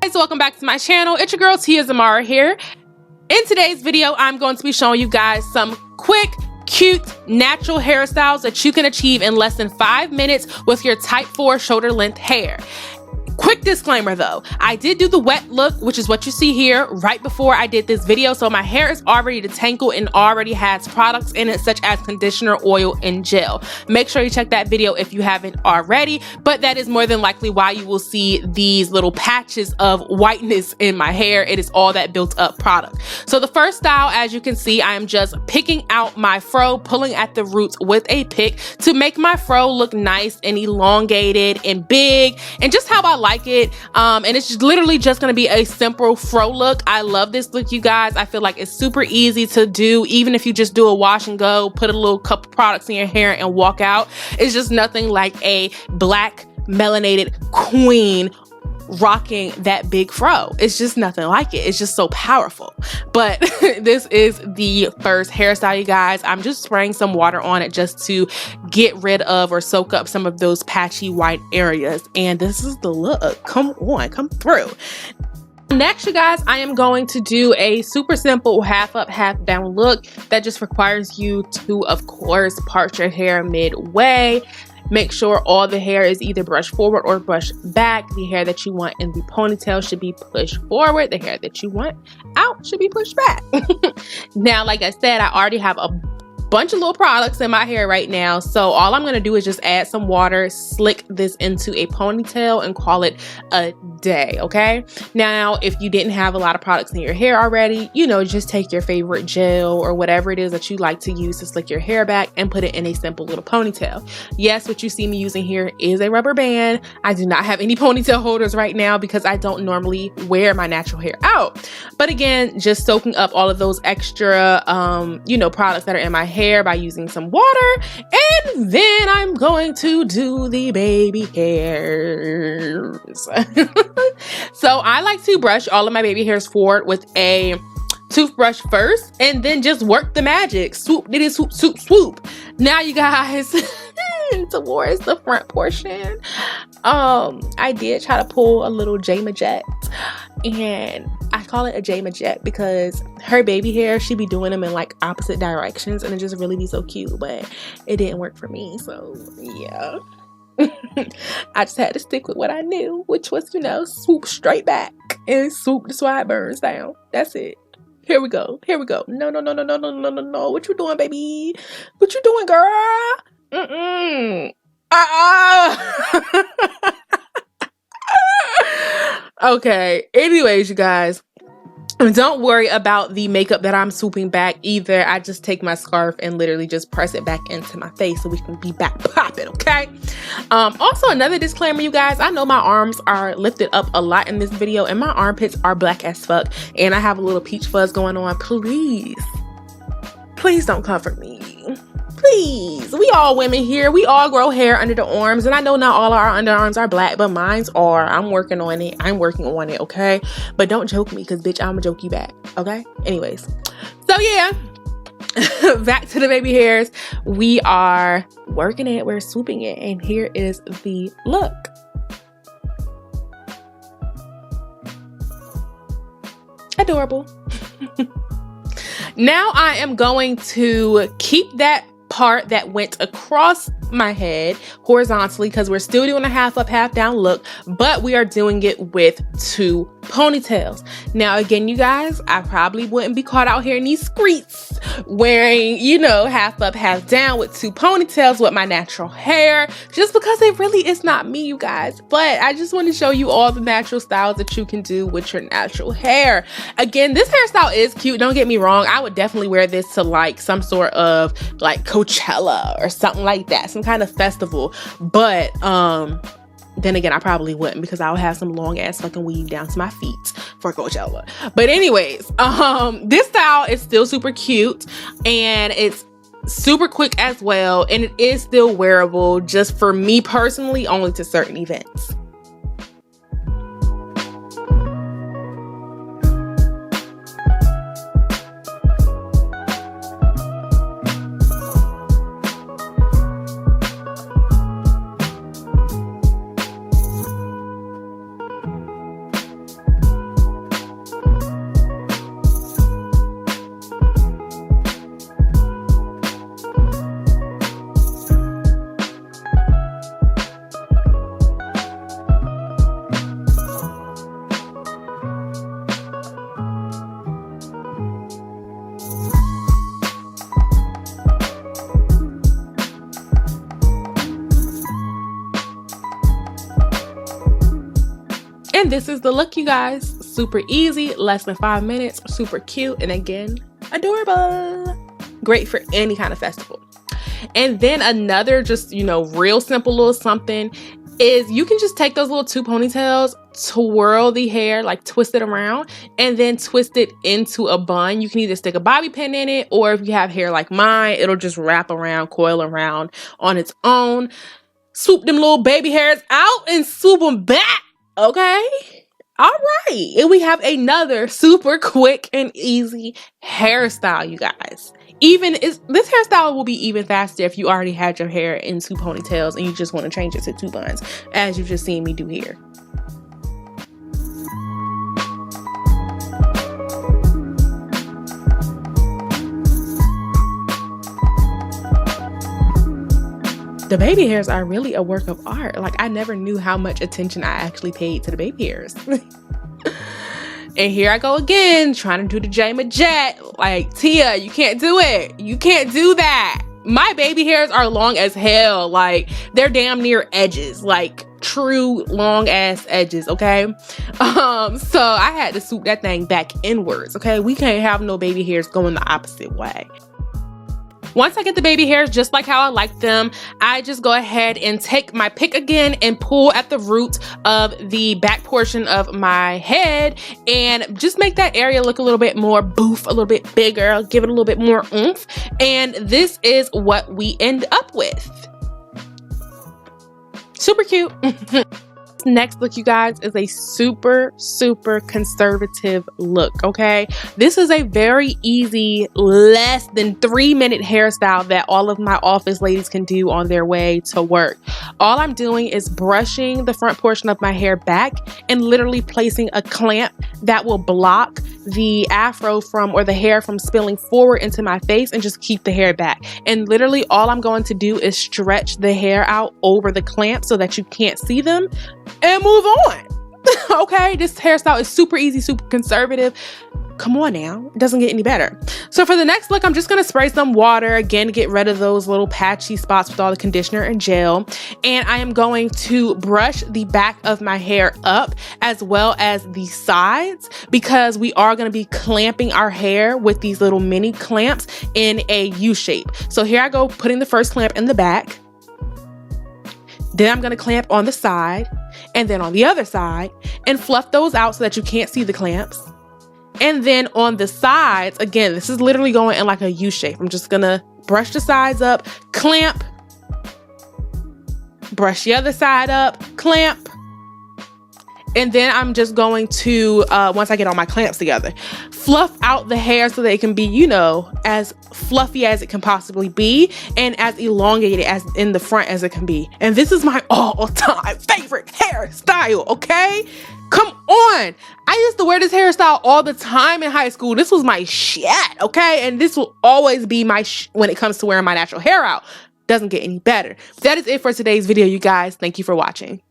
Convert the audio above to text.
Guys, welcome back to my channel. It's your girl Tia Zamara here. In today's video, I'm going to be showing you guys some quick, cute, natural hairstyles that you can achieve in less than 5 minutes with your type 4 shoulder length hair. Quick disclaimer though, I did do the wet look, which is what you see here, right before I did this video, so my hair is already detangled and already has products in it such as conditioner, oil, and gel. Make sure you check that video if you haven't already, but that is more than likely why you will see these little patches of whiteness in my hair. It is all that built up product. So the first style, as you can see, I am just picking out my fro, pulling at the roots with a pick to make my fro look nice and elongated and big and just how I like it. And it's literally just going to be a simple fro look. I love this look, you guys. I feel like it's super easy to do, even if you just do a wash and go, put a little couple products in your hair and walk out. It's just nothing like a black melanated queen rocking that big fro. It's just nothing like it. It's just so powerful. But this is the first hairstyle, you guys. I'm just spraying some water on it just to get rid of or soak up some of those patchy white areas. And this is the look. Come on, come through. Next, you guys, I am going to do a super simple half up, half down look that just requires you to, of course, part your hair midway. Make sure all the hair is either brushed forward or brushed back. The hair that you want in the ponytail should be pushed forward. The hair that you want out should be pushed back. Now, like I said, I already have a bunch of little products in my hair right now, so all I'm going to do is just add some water, slick this into a ponytail, and call it a day. Okay, now if you didn't have a lot of products in your hair already, you know, just take your favorite gel or whatever it is that you like to use to slick your hair back and put it in a simple little ponytail. Yes, what you see me using here is a rubber band. I do not have any ponytail holders right now because I don't normally wear my natural hair out, but again, just soaking up all of those extra you know, products that are in my hair by using some water. And then I'm going to do the baby hairs. So I like to brush all of my baby hairs forward with a toothbrush first and then just work the magic. Swoop, diddy, swoop, swoop, swoop. Now you guys, towards the front portion, I did try to pull a little Jama Jet, and I call it a Jama Jet because her baby hair, she be doing them in like opposite directions and it just really be so cute, but it didn't work for me, so yeah. I just had to stick with what I knew, which was, you know, swoop straight back and swoop the sideburns down. That's it. Here we go. Here we go. No, no, no, no, no, no, no, no, no. What you doing, baby? What you doing, girl? Okay. Anyways, you guys, don't worry about the makeup that I'm swooping back either. I just take my scarf and literally just press it back into my face so we can be back popping, okay? Also, another disclaimer, you guys, I know my arms are lifted up a lot in this video and my armpits are black as fuck and I have a little peach fuzz going on. Please don't comfort me. Please, we all women here, we all grow hair under the arms, and I know not all our underarms are black, but mine's are. I'm working on it, okay? But don't joke me, because bitch, I'ma joke you back, okay? Anyways, so yeah, back to the baby hairs. We are working it, we're swooping it, and here is the look. Adorable. Now I am going to keep that part that went across my head horizontally because we're still doing a half up, half down look, but we are doing it with 2 ponytails. Now again, you guys, I probably wouldn't be caught out here in these streets wearing, you know, half up, half down with 2 ponytails with my natural hair, just because it really is not me, you guys. But I just want to show you all the natural styles that you can do with your natural hair. Again, this hairstyle is cute, don't get me wrong. I would definitely wear this to like some sort of like Coachella or something like that, some kind of festival, but then again, I probably wouldn't because I would have some long ass fucking weave down to my feet for Coachella. But anyways, this style is still super cute and it's super quick as well, and it is still wearable, just for me personally, only to certain events. And this is the look, you guys. Super easy, less than 5 minutes, super cute, and again, adorable. Great for any kind of festival. And then another just, you know, real simple little something is you can just take those little 2 ponytails, twirl the hair, like twist it around, and then twist it into a bun. You can either stick a bobby pin in it, or if you have hair like mine, it'll just wrap around, coil around on its own. Swoop them little baby hairs out and swoop them back, okay? All right, and we have another super quick and easy hairstyle, you guys. This hairstyle will be even faster if you already had your hair in 2 ponytails and you just want to change it to 2 buns, as you've just seen me do here. The baby hairs are really a work of art. Like, I never knew how much attention I actually paid to the baby hairs. And here I go again, trying to do the J Majet. Like, Tia, you can't do it. You can't do that. My baby hairs are long as hell. Like, they're damn near edges. Like, true long ass edges, okay? So I had to swoop that thing back inwards, okay? We can't have no baby hairs going the opposite way. Once I get the baby hairs just like how I like them, I just go ahead and take my pick again and pull at the root of the back portion of my head and just make that area look a little bit more boof, a little bit bigger, give it a little bit more oomph. And this is what we end up with. Super cute. Next look, you guys, is a super conservative look, okay? This is a very easy, less than 3-minute hairstyle that all of my office ladies can do on their way to work. All I'm doing is brushing the front portion of my hair back and literally placing a clamp that will block the afro from, or the hair from, spilling forward into my face and just keep the hair back. And literally all I'm going to do is stretch the hair out over the clamp so that you can't see them and move on. Okay, this hairstyle is super easy, super conservative. Come on now, it doesn't get any better. So for the next look, I'm just gonna spray some water again to get rid of those little patchy spots with all the conditioner and gel. And I am going to brush the back of my hair up as well as the sides, because we are gonna be clamping our hair with these little mini clamps in a U shape. So here I go, putting the first clamp in the back. Then I'm gonna clamp on the side and then on the other side and fluff those out so that you can't see the clamps. And then on the sides, again, this is literally going in like a U shape. I'm just gonna brush the sides up, clamp, brush the other side up, clamp. And then I'm just going to, once I get all my clamps together, fluff out the hair so that it can be, you know, as fluffy as it can possibly be and as elongated as in the front as it can be. And this is my all-time favorite hairstyle, okay? Come on. I used to wear this hairstyle all the time in high school. This was my shit, okay? And this will always be my when it comes to wearing my natural hair out. Doesn't get any better. That is it for today's video, you guys. Thank you for watching.